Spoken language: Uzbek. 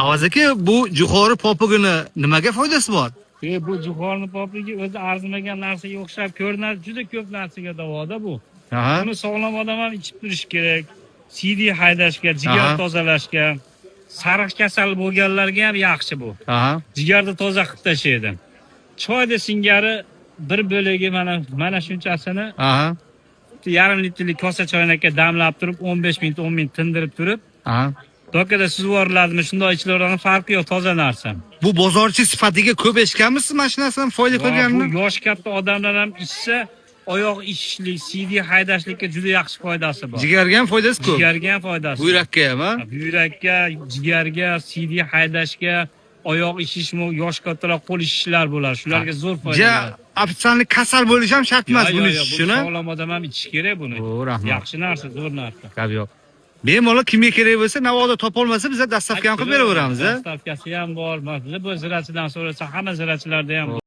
Avaz aka, bu jo'xori popugini nimaga foydasi bor? Bu jo'xorini popligi o'zi arzimagan narsaga o'xshab ko'rinadi, juda ko'p narsaga davoda bu. Aha. Buni sog'lom odam ham ichib turishi kerak. CD haydashga, jigar Aha. tozalashga, sariq kasal bo'lganlarga ham yaxshi bu. Aha. Jigarni toza qilib tashlaydi. Choyda singari bir bo'lagi mana shunchasini Aha. yarim litrlik kosa choynakka damlab turib 15 minut 10 minut tindirib turib, Aha. dokada suzib yuboriladimi, shunday ichilaveradi, farqi yo'q, toza narsa. Bu bozorchi sifatiga ko'p eshitganmisiz mana shu narsadan foyda ko'rganini? Bu yosh katta odamlar ham ichsa, oyoq ishishlik, CD haydashlikka juda yaxshi foydasi bor. Jigarga ham foydasi ko'p. Jigarga ham foydasi. Buyrakka ham, ha? Buyrakka, jigarga, CD haydashga, oyoq ishish, yosh kattalar qo'l ishishlar bo'ladi. Shularga zo'r foyda beradi. Ofitsiallik kasal bo'lish ham shart emas buni ichishini. Sog'lom odam ham ichish kerak buni. Rahmat. Yaxshi narsa, zo'r narsa. Gap yo'q. Bemalol kimga kerak bo'lsa, navoda topolmasa biz dastavkani qilib beraveramiz, a? Dastavkasi ham bor. Biz zirachidan so'rasa, hamma zirachilarda ham bor.